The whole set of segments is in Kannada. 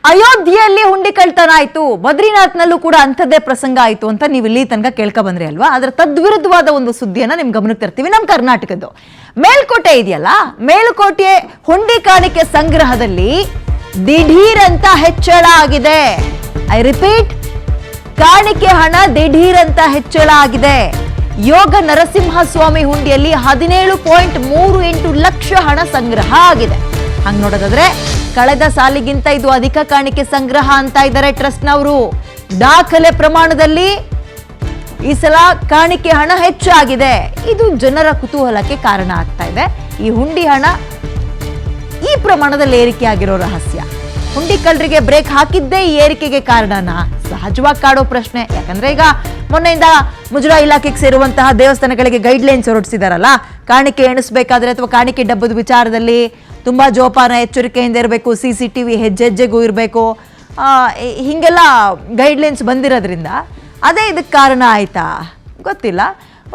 ಅಯೋಧ್ಯೆಯಲ್ಲಿ ಹುಂಡಿ ಕಳ್ತನ ಆಯ್ತು, ಬದ್ರಿನಾಥ್ನಲ್ಲೂ ಕೂಡ ಅಂಥದ್ದೇ ಪ್ರಸಂಗ ಆಯ್ತು ಅಂತ ನೀವು ಇಲ್ಲಿ ತನಕ ಕೇಳ್ಕೊ ಬಂದ್ರಿ ಅಲ್ವಾ. ಅದರ ತದ್ವಿರುದ್ಧವಾದ ಒಂದು ಸುದ್ದಿಯನ್ನ ನಿಮ್ ಗಮನಕ್ಕೆ ತರ್ತೀವಿ. ನಮ್ಮ ಕರ್ನಾಟಕದ್ದು ಮೇಲ್ಕೋಟೆ ಇದೆಯಲ್ಲ, ಮೇಲ್ಕೋಟೆ ಹುಂಡಿ ಕಾಣಿಕೆ ಸಂಗ್ರಹದಲ್ಲಿ ದಿಢೀರ್ ಅಂತ ಹೆಚ್ಚಳ ಆಗಿದೆ. ಐ ರಿಪೀಟ್, ಕಾಣಿಕೆ ಹಣ ದಿಢೀರ್ ಅಂತ ಹೆಚ್ಚಳ ಆಗಿದೆ. ಯೋಗ ನರಸಿಂಹಸ್ವಾಮಿ ಹುಂಡಿಯಲ್ಲಿ 17.38 ಲಕ್ಷ ಹಣ ಸಂಗ್ರಹ ಆಗಿದೆ. ಹಂಗ್ ನೋಡೋದಾದ್ರೆ ಕಳೆದ ಸಾಲಿಗಿಂತ ಇದು ಅಧಿಕ ಕಾಣಿಕೆ ಸಂಗ್ರಹ ಅಂತ ಇದ್ದಾರೆ ಟ್ರಸ್ಟ್ನವರು. ದಾಖಲೆ ಪ್ರಮಾಣದಲ್ಲಿ ಈ ಸಲ ಕಾಣಿಕೆ ಹಣ ಹೆಚ್ಚಾಗಿದೆ. ಇದು ಜನರ ಕುತೂಹಲಕ್ಕೆ ಕಾರಣ ಆಗ್ತಾ ಇದೆ. ಈ ಹುಂಡಿ ಹಣ ಈ ಪ್ರಮಾಣದಲ್ಲಿ ಏರಿಕೆ ಆಗಿರೋ ರಹಸ್ಯ, ಹುಂಡಿ ಕಳ್ಳರಿಗೆ ಬ್ರೇಕ್ ಹಾಕಿದ್ದೇ ಈ ಏರಿಕೆಗೆ ಕಾರಣನಾ? ಸಹಜವಾಗಿ ಕಾಡೋ ಪ್ರಶ್ನೆ. ಯಾಕಂದ್ರೆ ಈಗ ಮೊನ್ನೆಯಿಂದ ಮುಜರಾ ಇಲಾಖೆಗೆ ಸೇರುವಂತಹ ದೇವಸ್ಥಾನಗಳಿಗೆ ಗೈಡ್ಲೈನ್ಸ್ ಹೊರಡಿಸಿದಾರಲ್ಲ, ಕಾಣಿಕೆ ಎಣಿಸಬೇಕಾದ್ರೆ ಅಥವಾ ಕಾಣಿಕೆ ಡಬ್ಬದ ವಿಚಾರದಲ್ಲಿ ತುಂಬಾ ಜೋಪಾನ ಎಚ್ಚರಿಕೆಯಿಂದ ಇರಬೇಕು, CCTV ಹೆಜ್ಜೆಗೂ ಇರಬೇಕು, ಹೀಗೆಲ್ಲ ಗೈಡ್ಲೈನ್ಸ್ ಬಂದಿರೋದ್ರಿಂದ ಅದೇ ಇದಕ್ಕೆ ಕಾರಣ ಆಯ್ತಾ ಗೊತ್ತಿಲ್ಲ.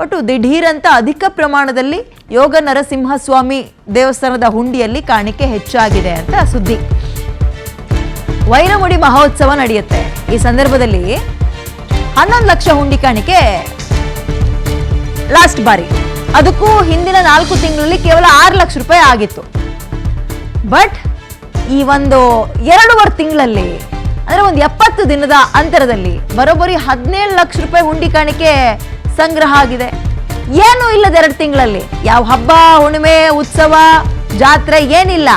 ಒಟ್ಟು ದಿಢೀರ್ ಅಂತ ಅಧಿಕ ಪ್ರಮಾಣದಲ್ಲಿ ಯೋಗ ನರಸಿಂಹಸ್ವಾಮಿ ದೇವಸ್ಥಾನದ ಹುಂಡಿಯಲ್ಲಿ ಕಾಣಿಕೆ ಹೆಚ್ಚಾಗಿದೆ ಅಂತ ಸುದ್ದಿ. ವೈರಮುಡಿ ಮಹೋತ್ಸವ ನಡೆಯುತ್ತೆ. ಈ ಸಂದರ್ಭದಲ್ಲಿ 11 ಲಕ್ಷ ಹುಂಡಿ ಕಾಣಿಕೆ ಲಾಸ್ಟ್ ಬಾರಿ, ಅದಕ್ಕೂ ಹಿಂದಿನ 4 ತಿಂಗಳಲ್ಲಿ ಕೇವಲ 6 ಲಕ್ಷ ರೂಪಾಯಿ ಆಗಿತ್ತು. ಬಟ್ ಈ ಒಂದು 2.5 ತಿಂಗಳಲ್ಲಿ ಅಂದ್ರೆ ಒಂದು 70 ದಿನದ ಅಂತರದಲ್ಲಿ ಬರೋಬ್ಬರಿ 17 ಲಕ್ಷ ರೂಪಾಯಿ ಹುಂಡಿ ಕಾಣಿಕೆ ಸಂಗ್ರಹ ಆಗಿದೆ. ಏನೂ ಇಲ್ಲದ 2 ತಿಂಗಳಲ್ಲಿ, ಯಾವ ಹಬ್ಬ ಹುಣ್ಣಿಮೆ ಉತ್ಸವ ಜಾತ್ರೆ ಏನಿಲ್ಲ,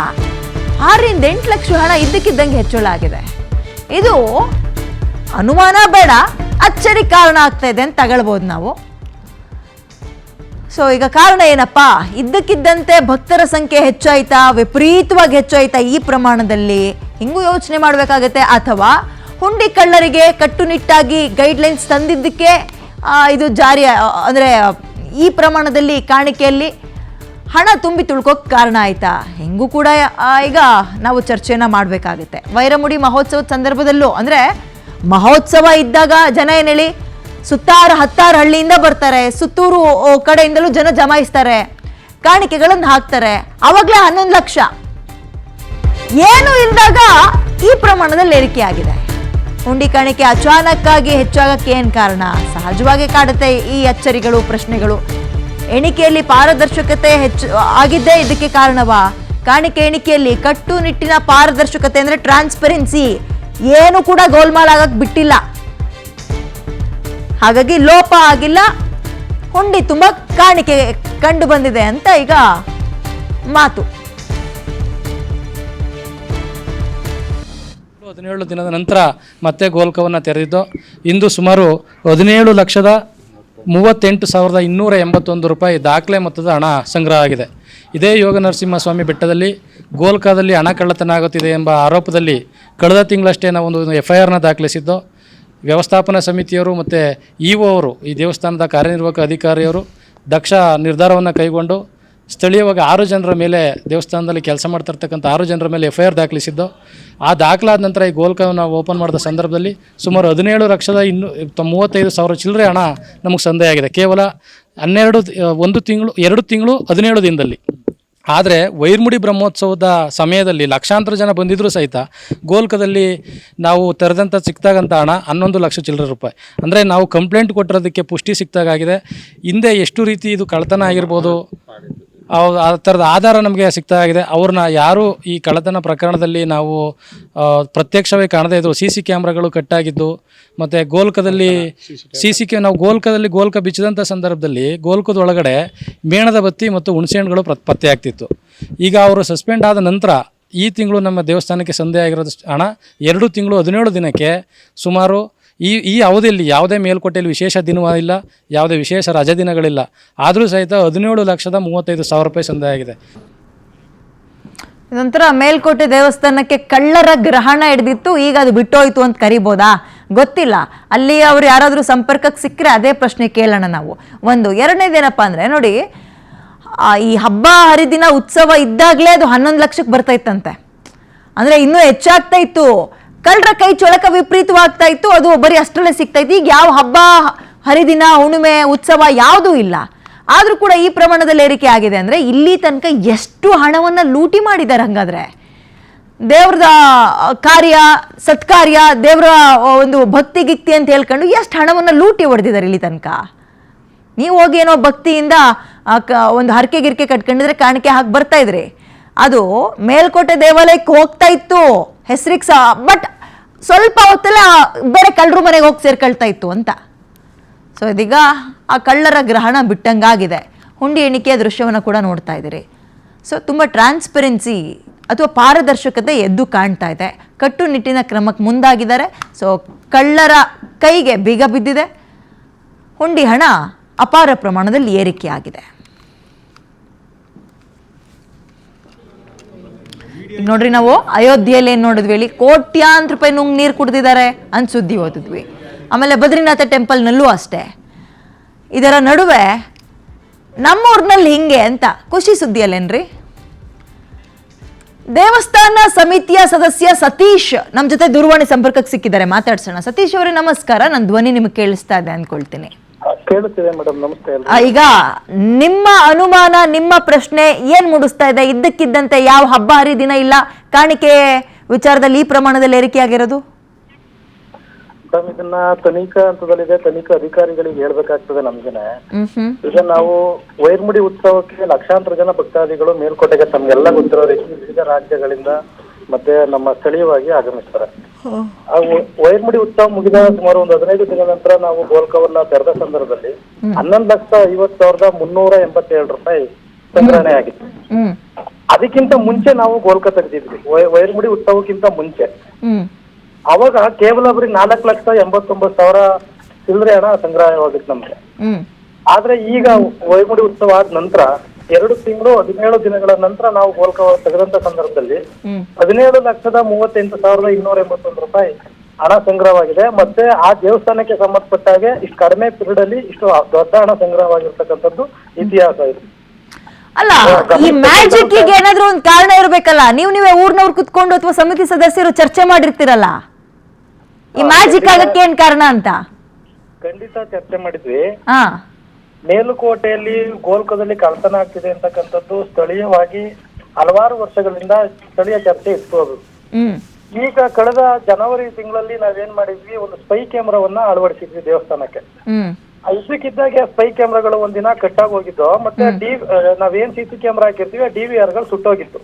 6ರಿಂದ 8 ಲಕ್ಷ ಹಣ ಇದ್ದಕ್ಕಿದ್ದಂಗೆ ಹೆಚ್ಚಳ ಆಗಿದೆ. ಇದು ಅನುಮಾನ ಬೇಡ, ಅಚ್ಚರಿ ಕಾರಣ ಆಗ್ತಾ ಇದೆ ಅಂತ ತಗೊಳ್ಬೋದು ನಾವು. ಸೊ ಈಗ ಕಾರಣ ಏನಪ್ಪಾ? ಇದ್ದಕ್ಕಿದ್ದಂತೆ ಭಕ್ತರ ಸಂಖ್ಯೆ ಹೆಚ್ಚಾಯ್ತಾ, ವಿಪರೀತವಾಗಿ ಹೆಚ್ಚಾಯ್ತಾ ಈ ಪ್ರಮಾಣದಲ್ಲಿ? ಹಿಂಗೂ ಯೋಚನೆ ಮಾಡಬೇಕಾಗತ್ತೆ. ಅಥವಾ ಹುಂಡಿ ಕಳ್ಳರಿಗೆ ಕಟ್ಟುನಿಟ್ಟಾಗಿ ಗೈಡ್ಲೈನ್ಸ್ ತಂದಿದ್ದಕ್ಕೆ ಇದು ಜಾರಿ, ಅಂದ್ರೆ ಈ ಪ್ರಮಾಣದಲ್ಲಿ ಕಾಣಿಕೆಯಲ್ಲಿ ಹಣ ತುಂಬಿ ತುಳ್ಕೋಕ್ ಕಾರಣ ಆಯ್ತಾ? ಹೆಂಗೂ ಕೂಡ ಈಗ ನಾವು ಚರ್ಚೆನ ಮಾಡಬೇಕಾಗುತ್ತೆ. ವೈರಮುಡಿ ಮಹೋತ್ಸವದ ಸಂದರ್ಭದಲ್ಲೂ, ಅಂದ್ರೆ ಮಹೋತ್ಸವ ಇದ್ದಾಗ ಜನ ಏನ್ ಹೇಳಿ ಸುತ್ತಾರು ಹತ್ತಾರು ಹಳ್ಳಿಯಿಂದ ಬರ್ತಾರೆ, ಸುತ್ತೂರು ಕಡೆಯಿಂದಲೂ ಜನ ಜಮಾಯಿಸ್ತಾರೆ, ಕಾಣಿಕೆಗಳನ್ನು ಹಾಕ್ತಾರೆ. ಅವಾಗ್ಲೇ 11 ಲಕ್ಷ ಏನು ಇಲ್ದಾಗ ಈ ಪ್ರಮಾಣದಲ್ಲಿ ಏರಿಕೆ ಆಗಿದೆ. ಹುಂಡಿ ಕಾಣಿಕೆ ಅಚಾನಕ್ಕಾಗಿ ಹೆಚ್ಚಾಗಕ್ಕೆ ಏನ್ ಕಾರಣ? ಸಹಜವಾಗಿ ಕಾಡುತ್ತೆ ಈ ಅಚ್ಚರಿಗಳು, ಪ್ರಶ್ನೆಗಳು. ಎಣಿಕೆಯಲ್ಲಿ ಪಾರದರ್ಶಕತೆ ಹೆಚ್ಚು ಆಗಿದ್ದೇ ಇದಕ್ಕೆ ಕಾರಣವಾ? ಕಾಣಿಕೆ ಎಣಿಕೆಯಲ್ಲಿ ಕಟ್ಟುನಿಟ್ಟಿನ ಪಾರದರ್ಶಕತೆ ಅಂದ್ರೆ ಟ್ರಾನ್ಸ್ಪರೆನ್ಸಿ ಏನು ಕೂಡ ಗೋಲ್ಮಾಲ್ ಆಗಕ್ ಬಿಟ್ಟಿಲ್ಲ. ಹಾಗಾಗಿ ಲೋಪ ಆಗಿಲ್ಲ, ಹುಂಡಿ ತುಂಬಾ ಕಾಣಿಕೆ ಕಂಡು ಬಂದಿದೆ ಅಂತ ಈಗ ಮಾತು. 17 ದಿನದ ನಂತರ ಮತ್ತೆ ಗೋಲ್ಕವನ್ನು ತೆರೆದಿದ್ದು ಇಂದು ಸುಮಾರು 17,38,281 ರೂಪಾಯಿ ದಾಖಲೆ ಮೊತ್ತದ ಹಣ ಸಂಗ್ರಹ ಆಗಿದೆ. ಇದೇ ಯೋಗ ನರಸಿಂಹಸ್ವಾಮಿ ಬೆಟ್ಟದಲ್ಲಿ ಗೋಲ್ಕಾದಲ್ಲಿ ಹಣ ಕಳ್ಳತನ ಆಗುತ್ತಿದೆ ಎಂಬ ಆರೋಪದಲ್ಲಿ ಕಳೆದ ತಿಂಗಳಷ್ಟೇ ನಾವು ಒಂದು FIRನ ದಾಖಲಿಸಿದ್ದು. ವ್ಯವಸ್ಥಾಪನಾ ಸಮಿತಿಯವರು ಮತ್ತು ಇಒ ಅವರು, ಈ ದೇವಸ್ಥಾನದ ಕಾರ್ಯನಿರ್ವಾಹಕ ಅಧಿಕಾರಿಯವರು ದಕ್ಷ ನಿರ್ಧಾರವನ್ನು ಕೈಗೊಂಡು ಸ್ಥಳೀಯವಾಗಿ 6 ಜನರ ಮೇಲೆ, ದೇವಸ್ಥಾನದಲ್ಲಿ ಕೆಲಸ ಮಾಡ್ತಿರ್ತಕ್ಕಂಥ 6 ಜನರ ಮೇಲೆ FIR ದಾಖಲಿಸಿದ್ದು. ಆ ದಾಖಲಾದ ನಂತರ ಈ ಗೋಲ್ಕವನ್ನು ಓಪನ್ ಮಾಡಿದ ಸಂದರ್ಭದಲ್ಲಿ ಸುಮಾರು 17,35,000 ಚಿಲ್ಲರೆ ಹಣ ನಮಗೆ ಸಂದೇಹ ಆಗಿದೆ. ಕೇವಲ 2 ತಿಂಗಳು 17 ದಿನದಲ್ಲಿ. ಆದರೆ ವೈರಮುಡಿ ಬ್ರಹ್ಮೋತ್ಸವದ ಸಮಯದಲ್ಲಿ ಲಕ್ಷಾಂತರ ಜನ ಬಂದಿದ್ದರೂ ಸಹಿತ ಗೋಲ್ಕದಲ್ಲಿ ನಾವು ತೆರೆದಂಥ ಸಿಕ್ತಾಗಂಥ ಹಣ 11 ಲಕ್ಷ ಚಿಲ್ಲರೆ ರೂಪಾಯಿ. ಅಂದರೆ ನಾವು ಕಂಪ್ಲೇಂಟ್ ಕೊಟ್ಟಿರೋದಕ್ಕೆ ಪುಷ್ಟಿ ಸಿಕ್ತಾಗಿದೆ. ಹಿಂದೆ ಎಷ್ಟು ರೀತಿ ಇದು ಕಳ್ಳತನ ಆಗಿರ್ಬೋದು, ಆ ಥರದ ಆಧಾರ ನಮಗೆ ಸಿಗ್ತಾಗಿದೆ. ಅವ್ರನ್ನ ಯಾರು ಈ ಕಳ್ಳತನ ಪ್ರಕರಣದಲ್ಲಿ ನಾವು ಪ್ರತ್ಯಕ್ಷವಾಗಿ ಕಾಣದೇ ಇದ್ದು, CC ಕ್ಯಾಮ್ರಾಗಳು ಕಟ್ಟಾಗಿದ್ದು, ಮತ್ತು ಗೋಲ್ಕದಲ್ಲಿ ನಾವು ಗೋಲ್ಕ ಬಿಚ್ಚಿದಂಥ ಸಂದರ್ಭದಲ್ಲಿ ಗೋಲ್ಕದ ಒಳಗಡೆ ಮೇಣದ ಬತ್ತಿ ಮತ್ತು ಹುಣಸೆಹಣ್ಣುಗಳು ಪತ್ತೆ ಆಗ್ತಿತ್ತು. ಈಗ ಅವರು ಸಸ್ಪೆಂಡ್ ಆದ ನಂತರ ಈ ತಿಂಗಳು ನಮ್ಮ ದೇವಸ್ಥಾನಕ್ಕೆ ಸಂದೇಹ ಆಗಿರೋದು ಹಣ 2 ತಿಂಗಳು 17 ದಿನಕ್ಕೆ ಸುಮಾರು ಈ ಅವಧಿಯಲ್ಲಿ ಯಾವುದೇ ಮೇಲ್ಕೋಟೆಯಲ್ಲಿ ವಿಶೇಷ ದಿನವಿಲ್ಲ, ಯಾವುದೇ ವಿಶೇಷ ರಜೆ ದಿನಗಳಿಲ್ಲ. ಆದರೂ ಸಹಿತ 17,35,000 ರೂಪಾಯಿ ಸಂದೇಹ ಆಗಿದೆ. ಇದೊಂಥರ ಮೇಲ್ಕೋಟೆ ದೇವಸ್ಥಾನಕ್ಕೆ ಕಳ್ಳರ ಗ್ರಹಣ ಹಿಡಿದಿತ್ತು, ಈಗ ಅದು ಬಿಟ್ಟೋಯ್ತು ಅಂತ ಕರಿಬೋದಾ? ಗೊತ್ತಿಲ್ಲ. ಅಲ್ಲಿ ಅವ್ರು ಯಾರಾದರೂ ಸಂಪರ್ಕಕ್ಕೆ ಸಿಕ್ಕರೆ ಅದೇ ಪ್ರಶ್ನೆ ಕೇಳೋಣ ನಾವು. ಒಂದು ಎರಡನೇದೇನಪ್ಪ ಅಂದರೆ ನೋಡಿ, ಈ ಹಬ್ಬ ಹರಿದಿನ ಉತ್ಸವ ಇದ್ದಾಗಲೇ ಅದು 11 ಲಕ್ಷಕ್ಕೆ ಬರ್ತಾ ಇತ್ತಂತೆ. ಅಂದರೆ ಇನ್ನೂ ಹೆಚ್ಚಾಗ್ತಾ ಇತ್ತು. ಕಳ್ಳರ ಕೈ ಚೊಳಕ ವಿಪರೀತವಾಗ್ತಾ ಇತ್ತು. ಅದು ಬರೀ ಅಷ್ಟರಲ್ಲೇ ಸಿಗ್ತಾ ಇತ್ತು. ಈಗ ಯಾವ ಹಬ್ಬ ಹರಿದಿನ ಹುಣ್ಣಿಮೆ ಉತ್ಸವ ಯಾವುದೂ ಇಲ್ಲ, ಆದರೂ ಕೂಡ ಈ ಪ್ರಮಾಣದಲ್ಲಿ ಏರಿಕೆ ಆಗಿದೆ ಅಂದರೆ ಇಲ್ಲಿ ತನಕ ಎಷ್ಟು ಹಣವನ್ನು ಲೂಟಿ ಮಾಡಿದ್ದಾರೆ. ಹಂಗಾದ್ರೆ ದೇವ್ರದ ಕಾರ್ಯ ಸತ್ಕಾರ್ಯ ದೇವರ ಒಂದು ಭಕ್ತಿ ಗಿಕ್ತಿ ಅಂತ ಹೇಳ್ಕೊಂಡು ಎಷ್ಟು ಹಣವನ್ನು ಲೂಟಿ ಹೊಡೆದಿದ್ದಾರೆ ಇಲ್ಲಿ ತನಕ. ನೀವು ಹೋಗಿ ಏನೋ ಭಕ್ತಿಯಿಂದ ಒಂದು ಹರಕೆ ಗಿರ್ಕೆ ಕಟ್ಕೊಂಡಿದ್ರೆ ಕಾಣಿಕೆ ಹಾಕಿ ಬರ್ತಾ ಇದ್ರಿ. ಅದು ಮೇಲ್ಕೋಟೆ ದೇವಾಲಯಕ್ಕೆ ಹೋಗ್ತಾ ಇತ್ತು ಹೆಸರಿಗೆ ಬಟ್ ಸ್ವಲ್ಪ ಹೊತ್ತಲ್ಲ ಬೇರೆ ಕಳ್ಳರು ಮನೆಗೆ ಹೋಗಿ ಸೇರ್ಕೊಳ್ತಾ ಇತ್ತು ಅಂತ. ಸೊ ಇದೀಗ ಆ ಕಳ್ಳರ ಗ್ರಹಣ ಬಿಟ್ಟಂಗಾಗಿದೆ. ಹುಂಡಿ ಎಣಿಕೆಯ ದೃಶ್ಯವನ್ನು ಕೂಡ ನೋಡ್ತಾ ಇದ್ದೀರಿ. ಸೊ ತುಂಬ ಟ್ರಾನ್ಸ್ಪರೆನ್ಸಿ ಅಥವಾ ಪಾರದರ್ಶಕತೆ ಎದ್ದು ಕಾಣ್ತಾ ಇದೆ. ಕಟ್ಟುನಿಟ್ಟಿನ ಕ್ರಮಕ್ಕೆ ಮುಂದಾಗಿದ್ದಾರೆ. ಸೊ ಕಳ್ಳರ ಕೈಗೆ ಬೀಗ ಬಿದ್ದಿದೆ. ಹುಂಡಿ ಹಣ ಅಪಾರ ಪ್ರಮಾಣದಲ್ಲಿ ಏರಿಕೆಯಾಗಿದೆ. ನೋಡ್ರಿ, ನಾವು ಅಯೋಧ್ಯೆಯಲ್ಲಿ ಏನು ನೋಡಿದ್ವಿ ಹೇಳಿ, ಕೋಟ್ಯಾಂತರ ರೂಪಾಯಿ ನುಂಗ್ ನೀರು ಕುಡ್ದಿದ್ದಾರೆ ಅಂತ ಸುದ್ದಿ ಓದಿದ್ವಿ. ಆಮೇಲೆ ಬದ್ರಿನಾಥ ಟೆಂಪಲ್ನಲ್ಲೂ ಅಷ್ಟೇ. ಇದರ ನಡುವೆ ನಮ್ಮೂರಿನಲ್ಲಿ ಹಿಂಗೆ ಅಂತ ಖುಷಿ ಸುದ್ದಿಯಲ್ಲೇನ್ರಿ. ದೇವಸ್ಥಾನ ಸಮಿತಿಯ ಸದಸ್ಯ ಸತೀಶ್ ನಮ್ಮ ಜೊತೆ ದೂರವಾಣಿ ಸಂಪರ್ಕಕ್ಕೆ ಸಿಕ್ಕಿದ್ದಾರೆ, ಮಾತಾಡ್ಸೋಣ. ಸತೀಶ್ ಅವರೇ ನಮಸ್ಕಾರ. ನನ್ನ ಧ್ವನಿ ನಿಮಗೆ ಕೇಳಿಸ್ತಾ ಇದೆ ಅನ್ಕೊಳ್ತೀನಿ. ಕೇಳುತ್ತಿದೆ ಮೇಡಮ್, ನಮಸ್ತೆ. ಈಗ ನಿಮ್ಮ ಅನುಮಾನ, ನಿಮ್ಮ ಪ್ರಶ್ನೆ ಏನ್ ಮೂಡಿಸ್ತಾ ಇದೆ? ಇದ್ದಕ್ಕಿದ್ದಂತೆ ಯಾವ ಹಬ್ಬ ಹರಿದಿನ ಇಲ್ಲ, ಕಾಣಿಕೆ ವಿಚಾರದಲ್ಲಿ ಈ ಪ್ರಮಾಣದಲ್ಲಿ ಏರಿಕೆಯಾಗಿರೋದು? ಮೇಡಮ್, ಇದನ್ನ ತನಿಖಾ ಹಂತದಲ್ಲಿದೆ, ತನಿಖಾ ಅಧಿಕಾರಿಗಳಿಗೆ ಹೇಳ್ಬೇಕಾಗ್ತದೆ ನಮ್ಗೆನೆ. ಈಗ ನಾವು ವೈರ್ಮುಡಿ ಉತ್ಸವಕ್ಕೆ ಲಕ್ಷಾಂತರ ಜನ ಭಕ್ತಾದಿಗಳು ಮೇಲ್ಕೋಟೆಗೆ ತಮ್ಗೆಲ್ಲ ಗೊತ್ತಿರೋ ರೀತಿ ವಿವಿಧ ರಾಜ್ಯಗಳಿಂದ ಮತ್ತೆ ನಮ್ಮ ಸ್ಥಳೀಯವಾಗಿ ಆಗಮಿಸ್ತಾರೆ. ವೈರ್ಮುಡಿ ಉತ್ಸವ ಮುಗಿದ ಸುಮಾರು ಒಂದು 15 ದಿನದ ನಂತರ ನಾವು ಗೋಲ್ಕವನ್ನ ತೆರೆದ ಸಂದರ್ಭದಲ್ಲಿ 11,50,387 ರೂಪಾಯಿ ಸಂಗ್ರಹಣೆ ಆಗಿತ್ತು. ಅದಕ್ಕಿಂತ ಮುಂಚೆ ನಾವು ಗೋಲ್ಕ ತೆಗೆದಿದ್ವಿ, ವೈರ್ಮುಡಿ ಉತ್ಸವಕ್ಕಿಂತ ಮುಂಚೆ. ಅವಾಗ ಕೇವಲ ಬರೀ 4,89,000 ಚಿಲ್ಲರೆ ಹಣ ಸಂಗ್ರಹವಾಗಿತ್ತು ನಮ್ಗೆ. ಆದ್ರೆ ಈಗ ವೈರ್ಮುಡಿ ಉತ್ಸವ ಆದ ನಂತರ 2 ತಿಂಗಳು 17 ದಿನಗಳ ನಂತರ ನಾವು ಗೋಲ್ಕ ತೆಗೆದಂತ ಸಂದರ್ಭದಲ್ಲಿ 17,38,281 ರೂಪಾಯಿ ಹಣ ಸಂಗ್ರಹವಾಗಿದೆ. ಮತ್ತೆ ಆ ದೇವಸ್ಥಾನಕ್ಕೆ ಸಂಬಂಧಪಟ್ಟ ಹಾಗೆ ಇಷ್ಟು ಕಡಿಮೆ ಪೀರಿಯಡ್ ಅಲ್ಲಿ ಇಷ್ಟು ದೊಡ್ಡ ಹಣ ಸಂಗ್ರಹವಾಗಿರ್ತಕ್ಕಂಥದ್ದು ಇತಿಹಾಸ ಇದೆ. ಅಲ್ಲ, ಈ ಮ್ಯಾಜಿಕ್ ಗೆ ಏನಾದ್ರೂ ಒಂದು ಕಾರಣ ಇರ್ಬೇಕಲ್ಲ. ನೀವೇ ಊರ್ನವ್ರು ಕುತ್ಕೊಂಡು ಅಥವಾ ಸಮಿತಿ ಸದಸ್ಯರು ಚರ್ಚೆ ಮಾಡಿರ್ತೀರಲ್ಲ, ಈ ಮ್ಯಾಜಿಕ್ ಆಗಕ್ಕೆ ಏನ್ ಕಾರಣ ಅಂತ? ಖಂಡಿತ ಚರ್ಚೆ ಮಾಡಿದ್ವಿ. ಮೇಲುಕೋಟೆಯಲ್ಲಿ ಗೋಲ್ಕದಲ್ಲಿ ಕಳ್ತನ ಆಗ್ತಿದೆ ಅಂತಕ್ಕಂಥದ್ದು ಸ್ಥಳೀಯವಾಗಿ ಹಲವಾರು ವರ್ಷಗಳಿಂದ ಸ್ಥಳೀಯ ಚರ್ಚೆ ಇತ್ತು. ಅದು ಈಗ ಕಳೆದ ಜನವರಿ ತಿಂಗಳಲ್ಲಿ ನಾವೇನ್ ಮಾಡಿದ್ವಿ, ಒಂದು ಸ್ಪೈ ಕ್ಯಾಮ್ರಾವನ್ನ ಅಳವಡಿಸಿದ್ವಿ ದೇವಸ್ಥಾನಕ್ಕೆ. ಇದಕ್ಕಿದ್ದಾಗೆ ಸ್ಪೈ ಕ್ಯಾಮ್ರಾಗಳು ಒಂದಿನ ಕಟ್ಟಾಗಿ ಹೋಗಿದ್ದು, ಮತ್ತೆ ನಾವೇನ್ CC ಕ್ಯಾಮ್ರಾ ಹಾಕಿರ್ತೀವಿ ಆ DVR ಗಳು ಸುಟ್ಟೋಗಿತ್ತು.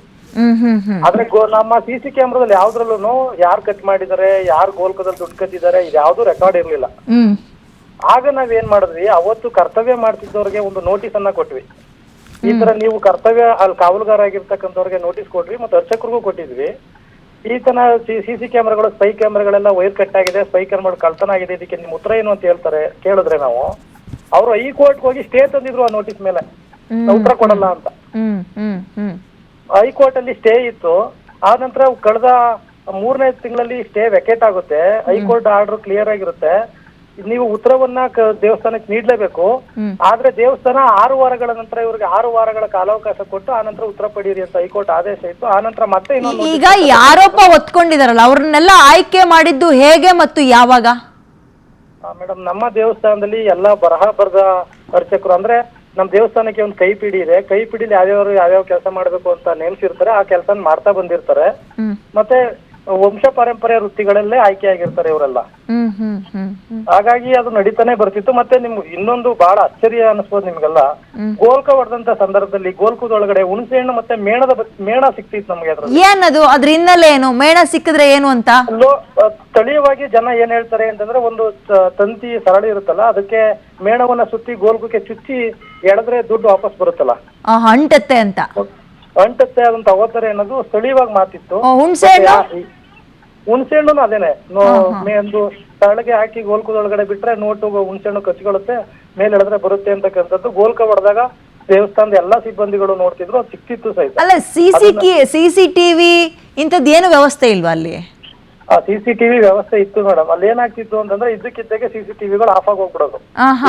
ಆದ್ರೆ ನಮ್ಮ CC ಕ್ಯಾಮ್ರಾದಲ್ಲಿ ಯಾವ್ದ್ರಲ್ಲೂ ಯಾರು ಕಟ್ ಮಾಡಿದ್ದಾರೆ, ಯಾರು ಗೋಲ್ಕದಲ್ಲಿ ದುಡ್ಡು ಕಟ್ಟಿದ್ದಾರೆ, ಇದು ಯಾವ್ದು ರೆಕಾರ್ಡ್ ಇರ್ಲಿಲ್ಲ. ಆಗ ನಾವೇನ್ ಮಾಡಿದ್ವಿ, ಅವತ್ತು ಕರ್ತವ್ಯ ಮಾಡ್ತಿದ್ದವ್ರಿಗೆ ಒಂದು ನೋಟಿಸ್ ಅನ್ನ ಕೊಟ್ವಿ. ಈ ತರ ನೀವು ಕರ್ತವ್ಯ ಅಲ್ಲಿ ಕಾವಲುಗಾರ ಆಗಿರ್ತಕ್ಕಂಥವ್ರಿಗೆ ನೋಟಿಸ್ ಕೊಟ್ವಿ, ಮತ್ತೆ ಅರ್ಚಕರಿಗೂ ಕೊಟ್ಟಿದ್ವಿ. ಈ ತರ CC ಕ್ಯಾಮ್ರಾಗಳು ಸ್ಪೈ ಕ್ಯಾಮ್ರಾಗಳೆಲ್ಲ ವೈರ್ ಕಟ್ ಆಗಿದೆ, ಸ್ಪೈ ಕ್ಯಾಮ್ರಾ ಕಳ್ತನ ಆಗಿದೆ, ಇದಕ್ಕೆ ನಿಮ್ ಉತ್ತರ ಏನು ಅಂತ ಹೇಳ್ತಾರೆ ಕೇಳಿದ್ರೆ ನಾವು, ಅವರು ಹೈಕೋರ್ಟ್ಗೆ ಹೋಗಿ ಸ್ಟೇ ತಂದಿದ್ರು ಆ ನೋಟಿಸ್ ಮೇಲೆ, ಉತ್ತರ ಕೊಡಲ್ಲ ಅಂತ. ಹೈಕೋರ್ಟ್ ಅಲ್ಲಿ ಸ್ಟೇ ಇತ್ತು. ಆ ನಂತರ ಕಳೆದ 3ನೇ ತಿಂಗಳಲ್ಲಿ ಸ್ಟೇ ವೆಕೇಟ್ ಆಗುತ್ತೆ, ಹೈಕೋರ್ಟ್ ಆರ್ಡರ್ ಕ್ಲಿಯರ್ ಆಗಿರುತ್ತೆ, ನೀವು ಉತ್ತರವನ್ನ ದೇವಸ್ಥಾನಕ್ಕೆ ನೀಡ್ಲೇಬೇಕು. ಆದ್ರೆ ದೇವಸ್ಥಾನ 6 ವಾರಗಳ ನಂತರ ಇವ್ರಿಗೆ 6 ವಾರಗಳ ಕಾಲಾವಕಾಶ ಕೊಟ್ಟು ಆ ನಂತರ ಉತ್ತರ ಪಡೀರಿ ಅಂತ ಹೈಕೋರ್ಟ್ ಆದೇಶ ಇತ್ತು. ಆ ನಂತರ ಮತ್ತೆ ಇನ್ನೊಂದು ಈಗ ಆರೋಪ ಹೊತ್ಕೊಂಡಿದಾರಲ್ಲ, ಅವ್ರನ್ನೆಲ್ಲ ಆಯ್ಕೆ ಮಾಡಿದ್ದು ಹೇಗೆ ಮತ್ತು ಯಾವಾಗ? ಮೇಡಮ್, ನಮ್ಮ ದೇವಸ್ಥಾನದಲ್ಲಿ ಎಲ್ಲಾ ಬರಹ ಬರೆದ ಅರ್ಚಕರು, ಅಂದ್ರೆ ನಮ್ ದೇವಸ್ಥಾನಕ್ಕೆ ಒಂದು ಕೈಪಿಡಿ ಇದೆ. ಕೈಪಿಡಿಲಿ ಯಾವ್ಯಾವ ಕೆಲಸ ಮಾಡ್ಬೇಕು ಅಂತ ನೇಮಿಸಿರ್ತಾರೆ, ಆ ಕೆಲಸ ಮಾಡ್ತಾ ಬಂದಿರ್ತಾರೆ. ಮತ್ತೆ ವಂಶ ಪಾರಂಪರ್ಯ ವೃತ್ತಿಗಳಲ್ಲೇ ಆಯ್ಕೆ ಆಗಿರ್ತಾರೆ ಇವರೆಲ್ಲ. ಹಾಗಾಗಿ ಅದು ನಡೀತಾನೆ ಬರ್ತಿತ್ತು. ಮತ್ತೆ ನಿಮ್ಗೆ ಇನ್ನೊಂದು ಬಹಳ ಆಶ್ಚರ್ಯ ಅನಿಸ್ಬೋದು ನಿಮ್ಗೆಲ್ಲ, ಗೋಲ್ಕ ಹೊಡೆದಂತ ಸಂದರ್ಭದಲ್ಲಿ ಗೋಲ್ಕದೊಳಗಡೆ ಹುಣಸೆ ಹಣ್ಣು ಮತ್ತೆ ಮೇಣ ಸಿಕ್ತಿತ್ತು ನಮ್ಗೆ. ಏನದು, ಅದ್ರ ಹಿನ್ನೆಲೆ ಏನು? ಮೇಣ ಸಿಕ್ಕಿದ್ರೆ ಏನು ಅಂತ ಸ್ಥಳೀಯವಾಗಿ ಜನ ಏನ್ ಹೇಳ್ತಾರೆ ಅಂತಂದ್ರೆ, ಒಂದು ತಂತಿ ಸರಳಿ ಇರುತ್ತಲ್ಲ, ಅದಕ್ಕೆ ಮೇಣವನ್ನ ಸುತ್ತಿ ಗೋಲ್ಕಕ್ಕೆ ಚುಚ್ಚಿ ಎಳೆದ್ರೆ ದುಡ್ಡು ವಾಪಸ್ ಬರುತ್ತಲ್ಲ, ಅಂಟತ್ತೆ ಅಂತ ಅಂಟತ್ತೆ ಅದನ್ನ ತಗೋತಾರೆ ಅನ್ನೋದು ಸ್ಥಳೀಯವಾಗಿ ಮಾತಿತ್ತು. ಹುಣಸೆ ಹಣ್ಣು ಅದೇನೆ ಒಂದು ತಳಗೆ ಹಾಕಿ ಗೋಲ್ಕದೊಳಗಡೆ ಬಿಟ್ರೆ ನೋಟು ಹುಣಸೆ ಹಣ್ಣು ಕಚ್ಕೊಳ್ಳುತ್ತೆ, ಮೇಲೆ ಎಳೆದ್ರೆ ಬರುತ್ತೆ ಅಂತಕ್ಕಂಥದ್ದು ಗೋಲ್ಕ ಹೊಡೆದಾಗ ದೇವಸ್ಥಾನದ ಎಲ್ಲಾ ಸಿಬ್ಬಂದಿಗಳು ನೋಡ್ತಿದ್ರು, ಅದು ಸಿಕ್ತಿತ್ತು ಸಹಿತ. ಅಲ್ಲ, CCTV ಇಂಥದ್ದು ಏನು ವ್ಯವಸ್ಥೆ ಇಲ್ವಾ ಅಲ್ಲಿ? CCTV ವ್ಯವಸ್ಥೆ ಇತ್ತು ಮೇಡಮ್. ಅಲ್ಲಿ ಏನಾಗ್ತಿತ್ತು ಅಂತಂದ್ರೆ, ಇದ್ದಕ್ಕಿದ್ದಾಗೆ CCTVಗಳು ಆಫ್ ಆಗಿ ಹೋಗ್ಬಿಡೋದು,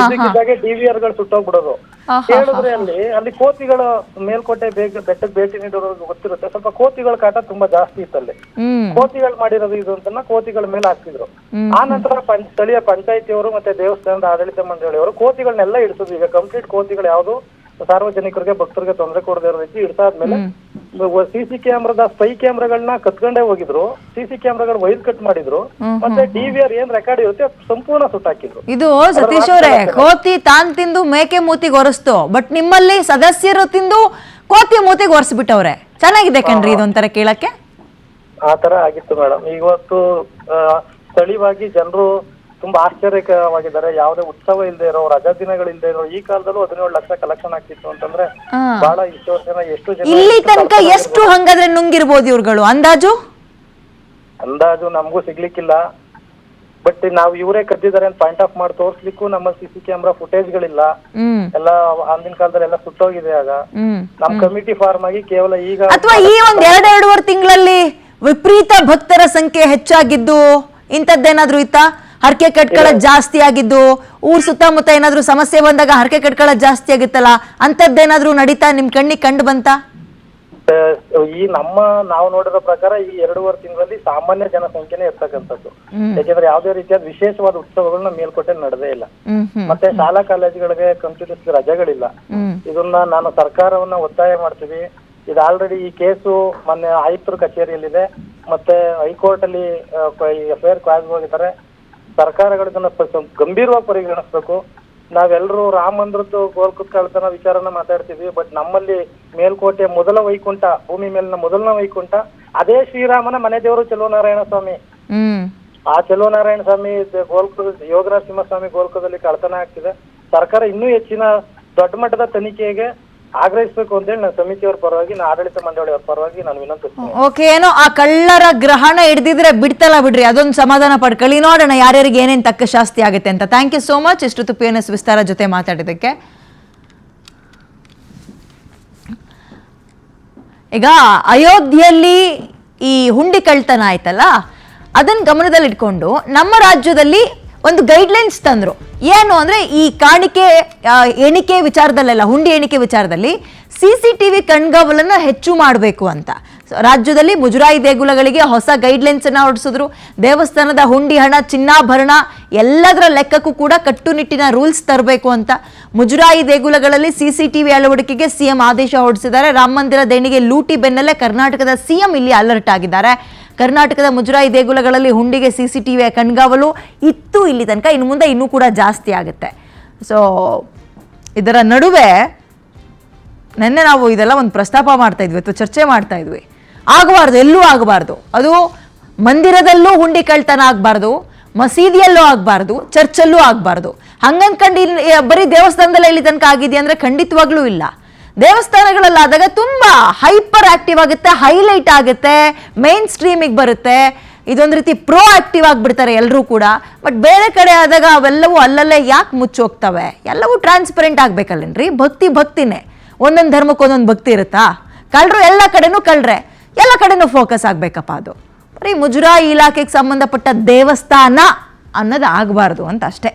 ಇದ್ದಕ್ಕಿದ್ದಾಗೆ DVR ಗಳು ಸುಟ್ಟೋಗ್ಬಿಡೋದು. ಕೇಳಿದ್ರೆ ಅಲ್ಲಿ ಕೋತಿಗಳ ಮೇಲ್ಕೋಟೆ ಬೆಟ್ಟಕ್ಕೆ ಭೇಟಿ ನೀಡೋರಿಗೆ ಗೊತ್ತಿರುತ್ತೆ, ಸ್ವಲ್ಪ ಕೋತಿಗಳ ಕಾಟ ತುಂಬಾ ಜಾಸ್ತಿ ಇತ್ತು ಅಲ್ಲಿ. ಕೋತಿಗಳು ಮಾಡಿರೋದು ಇದು ಅಂತ ಕೋತಿಗಳ ಮೇಲೆ ಹಾಕ್ತಿದ್ರು. ಆ ನಂತರ ಸ್ಥಳೀಯ ಪಂಚಾಯತಿಯವರು ಮತ್ತೆ ದೇವಸ್ಥಾನದ ಆಡಳಿತ ಮಂಡಳಿಯವರು ಕೋತಿಗಳನ್ನೆಲ್ಲ ಇಡಿಸಿದ್ರು. ಈಗ ಕಂಪ್ಲೀಟ್ ಕೋತಿಗಳು ಯಾವ್ದು ಸಾರ್ವಜನಿಕರಿಗೆ ಭಕ್ತರಿಗೆ ತೊಂದರೆ ಕೊಡದೇ ಇರೋ ರೀತಿ ಇಡ್ಸಾದ್ಮೇಲೆ ಸಿಸಿ ಕ್ಯಾಮ್ರಾದ ಸ್ಪೈ ಕ್ಯಾಮ್ರಾಗಳನ್ನ ಕತ್ಕೊಂಡೇ ಹೋಗಿದ್ರು, ಸಿಸಿ ಕ್ಯಾಮ್ರಾಗಳು ವೈರ್ ಕಟ್ ಮಾಡಿದ್ರು, ಮತ್ತೆ DVR ಏನ್ ರೆಕಾರ್ಡ್ ಇರುತ್ತೆ ಅದು ಸಂಪೂರ್ಣ ಸುಟ್ಟಾಕಿದ್ರು. ಇದು ಸತೀಶ್ ಅವರೇ, ಕೋತಿ ತಾನ್ ತಿಂದು ಮೇಕೆ ಮೂತಿಗೆ ಒರೆಸ್ತು, ಬಟ್ ನಿಮ್ಮಲ್ಲಿ ಸದಸ್ಯರು ತಿಂದು ಕೋತಿ ಮೂತಿಗೆ ಒರೆಸ್ಬಿಟ್ಟವ್ರೆ. ಚೆನ್ನಾಗಿದೆ ಕಣ್ರಿ ಇದೊಂಥರ ಕೇಳಕ್ಕೆ. ಆ ತರ ಆಗಿತ್ತು ಮೇಡಮ್. ಇವತ್ತು ಸ್ಥಳೀಯವಾಗಿ ಜನರು ತುಂಬಾ ಆಶ್ಚರ್ಯಕರವಾಗಿದ್ದಾರೆ. ಯಾವುದೇ ಉತ್ಸವ ಇಲ್ಲದೆ ಇರೋ, ರಜಾ ದಿನಗಳಿಲ್ಲದೆ ಇರೋ ಈ ಕಾಲದಲ್ಲೂ 17 ಲಕ್ಷ ಕಲೆಕ್ಷನ್ ಆಗ್ತಿತ್ತು ಅಂತಂದ್ರೆ ಬಹಳ ಇಷ್ಟು ವರ್ಷ ಎಷ್ಟು ಜನ ಇಲ್ಲಿ ತನಕ ಎಷ್ಟು ಹಂಗಾದ್ರೆ ನುಂಗಿರ್ಬೋದು ಇವ್ರುಗಳು ಅಂದಾಜು ನಮಗೂ ಸಿಗ್ಲಿಕ್ಕಿಲ್ಲ. ಬಟ್ ನಾವು ಇವರೇ ಕದ್ದಿದ್ದಾರೆ ಅಂತ ಪಾಯಿಂಟ್ ಆಫ್ ಮಾಡಿ ತೋರ್ಸ್ಲಿಕ್ಕೂ ನಮ್ಮ ಸಿಸಿ ಕ್ಯಾಮ್ರಾ ಫುಟೇಜ್ಗಳಿಲ್ಲ. ಎಲ್ಲ ಅಂದಿನ ಕಾಲದಲ್ಲಿ ಎಲ್ಲ ಸುಟ್ಟೋಗಿದೆ. ಆಗ ನಮ್ ಕಮಿಟಿ ಫಾರ್ಮ್ ಆಗಿ ಕೇವಲ ಈಗ ಅಥವಾ ಈ ಒಂದ್ 2-2.5 ತಿಂಗಳಲ್ಲಿ ವಿಪರೀತ ಭಕ್ತರ ಸಂಖ್ಯೆ ಹೆಚ್ಚಾಗಿದ್ದು ಇಂಥದ್ದೇನಾದ್ರೂ ಇತ್ತಾ? ಹರಕೆ ಕಟ್ಕೊಳ್ಳೋದು ಜಾಸ್ತಿ ಆಗಿದ್ದು, ಊರ್ ಸುತ್ತಮುತ್ತ ಏನಾದ್ರು ಸಮಸ್ಯೆ ಬಂದಾಗ ಹರಕೆ ಕಟ್ಕೊಳ್ಳೋದು ಜಾಸ್ತಿ ಆಗಿತ್ತಲ್ಲ, ಅಂತದ್ದೇನಾದ್ರೂ ನಡೀತಾ ನಿಮ್ ಕಣ್ಣಿಗೆ ಕಂಡು ಬಂತ? ಈ ನಾವು ನೋಡಿರೋ ಪ್ರಕಾರ ಈ 2.5 ತಿಂಗಳಲ್ಲಿ ಸಾಮಾನ್ಯ ಜನಸಂಖ್ಯೆನೇ ಇರ್ತಕ್ಕಂಥದ್ದು. ಯಾಕೆಂದ್ರೆ ಯಾವುದೇ ರೀತಿಯಾದ ವಿಶೇಷವಾದ ಉತ್ಸವಗಳನ್ನ ಮೇಲ್ಕೋಟೆ ನಡೆದೇ ಇಲ್ಲ. ಮತ್ತೆ ಶಾಲಾ ಕಾಲೇಜುಗಳಿಗೆ ಕಂಪ್ಯೂಟರ್ಸ್ ರಜೆಗಳಿಲ್ಲ. ಇದನ್ನ ನಾನು ಸರ್ಕಾರವನ್ನ ಒತ್ತಾಯ ಮಾಡ್ತೀವಿ. ಇದು ಆಲ್ರೆಡಿ ಈ ಕೇಸು ಮೊನ್ನೆ ಆಯುಕ್ತರ ಕಚೇರಿಯಲ್ಲಿದೆ, ಮತ್ತೆ ಹೈಕೋರ್ಟ್ ಅಲ್ಲಿ FIR ಕ್ಲಾಸ್ ಹೋಗಿದ್ದಾರೆ. ಸರ್ಕಾರಗಳು ಇದನ್ನ ಗಂಭೀರವಾಗಿ ಪರಿಗಣಿಸ್ಬೇಕು. ನಾವೆಲ್ಲರೂ ರಾಮ ಮಂದಿರದ್ದು ಗೋಲ್ಕುತ್ ಕಳ್ತನ ವಿಚಾರನ ಮಾತಾಡ್ತಿದ್ವಿ, ಬಟ್ ನಮ್ಮಲ್ಲಿ ಮೇಲ್ಕೋಟೆ ಮೊದಲ ವೈಕುಂಠ, ಭೂಮಿ ಮೇಲಿನ ಮೊದಲನೇ ವೈಕುಂಠ ಅದೇ ಶ್ರೀರಾಮನ ಮನೆ ದೇವರು ಚೆಲುವನಾರಾಯಣ ಸ್ವಾಮಿ. ಆ ಚೆಲುವನಾರಾಯಣ ಸ್ವಾಮಿ ಗೋಲ್ಕುದ ಯೋಗನರಸಿಂಹ ಸ್ವಾಮಿ ಗೋಲ್ಕದಲ್ಲಿ ಕಳ್ತನ ಆಗ್ತಿದೆ. ಸರ್ಕಾರ ಇನ್ನೂ ಹೆಚ್ಚಿನ ದೊಡ್ಡ ಮಟ್ಟದ ತನಿಖೆಗೆ ಆಗ್ರಹಿಸಬೇಕು ಅಂತೇಳಿ ನಾನು ಸಮಿತಿಯವರ ಪರವಾಗಿ, ಆಡಳಿತ ಮಂಡಳಿಯವರ ಪರವಾಗಿ ನಾನು ವಿನಂತಿಸ್ತೀನಿ. ಓಕೆ, ಏನೋ ಆ ಕಳ್ಳರ ಗ್ರಹಣ ಹಿಡ್ದಿದ್ರೆ ಬಿಡ್ತಲ್ಲ ಬಿಡ್ರಿ, ಅದೊಂದು ಸಮಾಧಾನ ಪಡ್ಕೊಳ್ಳಿ. ನೋಡೋಣ ಯಾರ್ಯಾರಿಗೆ ಏನೇನ್ ತಕ್ಕ ಶಾಸ್ತಿ ಆಗುತ್ತೆ ಅಂತ. ಥ್ಯಾಂಕ್ ಯು ಸೋ ಮಚ್ ಇಷ್ಟೊತ್ತು PNS ವಿಸ್ತಾರ ಜೊತೆ ಮಾತಾಡಿದ್ದಕ್ಕೆ. ಈಗ ಅಯೋಧ್ಯೆಯಲ್ಲಿ ಈ ಹುಂಡಿ ಕಳ್ತನ ಆಯ್ತಲ್ಲ, ಅದನ್ನ ಗಮನದಲ್ಲಿಟ್ಕೊಂಡು ನಮ್ಮ ರಾಜ್ಯದಲ್ಲಿ ಒಂದು ಗೈಡ್ಲೈನ್ಸ್ ತಂದ್ರು. ಏನು ಅಂದ್ರೆ ಈ ಕಾಣಿಕೆ ಎಣಿಕೆ ವಿಚಾರದಲ್ಲೆಲ್ಲ, ಹುಂಡಿ ಎಣಿಕೆ ವಿಚಾರದಲ್ಲಿ CCTV ಕಣ್ಗಾವಲನ್ನ ಹೆಚ್ಚು ಮಾಡಬೇಕು ಅಂತ ರಾಜ್ಯದಲ್ಲಿ ಮುಜರಾಯಿ ದೇಗುಲಗಳಿಗೆ ಹೊಸ ಗೈಡ್ಲೈನ್ಸ್ ಅನ್ನ ಹೊರಡಿಸಿದ್ರು. ದೇವಸ್ಥಾನದ ಹುಂಡಿ ಹಣ, ಚಿನ್ನಾಭರಣ ಎಲ್ಲದರ ಲೆಕ್ಕಕ್ಕೂ ಕೂಡ ಕಟ್ಟುನಿಟ್ಟಿನ ರೂಲ್ಸ್ ತರಬೇಕು ಅಂತ ಮುಜರಾಯಿ ದೇಗುಲಗಳಲ್ಲಿ CCTV ಅಳವಡಿಕೆಗೆ CM ಆದೇಶ ಹೊರಡಿಸಿದ್ದಾರೆ. ರಾಮ ಮಂದಿರ ದೇಣಿಗೆ ಲೂಟಿ ಬೆನ್ನಲ್ಲೇ ಕರ್ನಾಟಕದ CM ಇಲ್ಲಿ ಅಲರ್ಟ್ ಆಗಿದ್ದಾರೆ. ಕರ್ನಾಟಕದ ಮುಜರಾಯಿ ದೇಗುಲಗಳಲ್ಲಿ ಹುಂಡಿಗೆ CCTV ಕಣ್ಗಾವಲು ಇತ್ತು ಇಲ್ಲಿ ತನಕ, ಇನ್ನು ಮುಂದೆ ಇನ್ನೂ ಕೂಡ ಜಾಸ್ತಿ ಆಗುತ್ತೆ. ಸೊ ಇದರ ನಡುವೆ ನಿನ್ನೆ ನಾವು ಇದೆಲ್ಲ ಒಂದು ಪ್ರಸ್ತಾಪ ಮಾಡ್ತಾ ಇದ್ವಿ ಅಥವಾ ಚರ್ಚೆ ಮಾಡ್ತಾ ಇದ್ವಿ. ಆಗಬಾರ್ದು, ಎಲ್ಲೂ ಆಗಬಾರ್ದು. ಅದು ಮಂದಿರದಲ್ಲೂ ಹುಂಡಿ ಕಳ್ತನ ಆಗಬಾರ್ದು, ಮಸೀದಿಯಲ್ಲೂ ಆಗಬಾರ್ದು, ಚರ್ಚಲ್ಲೂ ಆಗಬಾರ್ದು. ಹಂಗನ್ಕಂಡು ಬರೀ ದೇವಸ್ಥಾನದಲ್ಲೇ ಇಲ್ಲಿ ತನಕ ಆಗಿದೆಯಾ ಅಂದರೆ ಖಂಡಿತವಾಗ್ಲೂ ಇಲ್ಲ. ದೇವಸ್ಥಾನಗಳಲ್ಲಾದಾಗ ತುಂಬಾ ಹೈಪರ್ ಆಕ್ಟಿವ್ ಆಗುತ್ತೆ, ಹೈಲೈಟ್ ಆಗುತ್ತೆ, ಮೇನ್ ಸ್ಟ್ರೀಮಿಗೆ ಬರುತ್ತೆ. ಇದೊಂದು ರೀತಿ ಪ್ರೋ ಆಕ್ಟಿವ್ ಆಗಿಬಿಡ್ತಾರೆ ಎಲ್ಲರೂ ಕೂಡ. ಬಟ್ ಬೇರೆ ಕಡೆ ಆದಾಗ ಅವೆಲ್ಲವೂ ಅಲ್ಲಲ್ಲೇ ಯಾಕೆ ಮುಚ್ಚೋಗ್ತವೆ? ಎಲ್ಲವೂ ಟ್ರಾನ್ಸ್ಪರೆಂಟ್ ಆಗ್ಬೇಕಲ್ಲೇನ್ರಿ? ಭಕ್ತಿನೇ. ಒಂದೊಂದು ಧರ್ಮಕ್ಕೆ ಒಂದೊಂದು ಭಕ್ತಿ ಇರುತ್ತಾ? ಕಳ್ಳರು ಎಲ್ಲ ಕಡೆನೂ ಕಳ್ರೆ, ಎಲ್ಲ ಕಡೆನೂ ಫೋಕಸ್ ಆಗ್ಬೇಕಪ್ಪ. ಅದು ಬರೀ ಮುಜರಾಯಿ ಇಲಾಖೆಗೆ ಸಂಬಂಧಪಟ್ಟ ದೇವಸ್ಥಾನ ಅನ್ನೋದು ಆಗಬಾರ್ದು ಅಂತ ಅಷ್ಟೇ.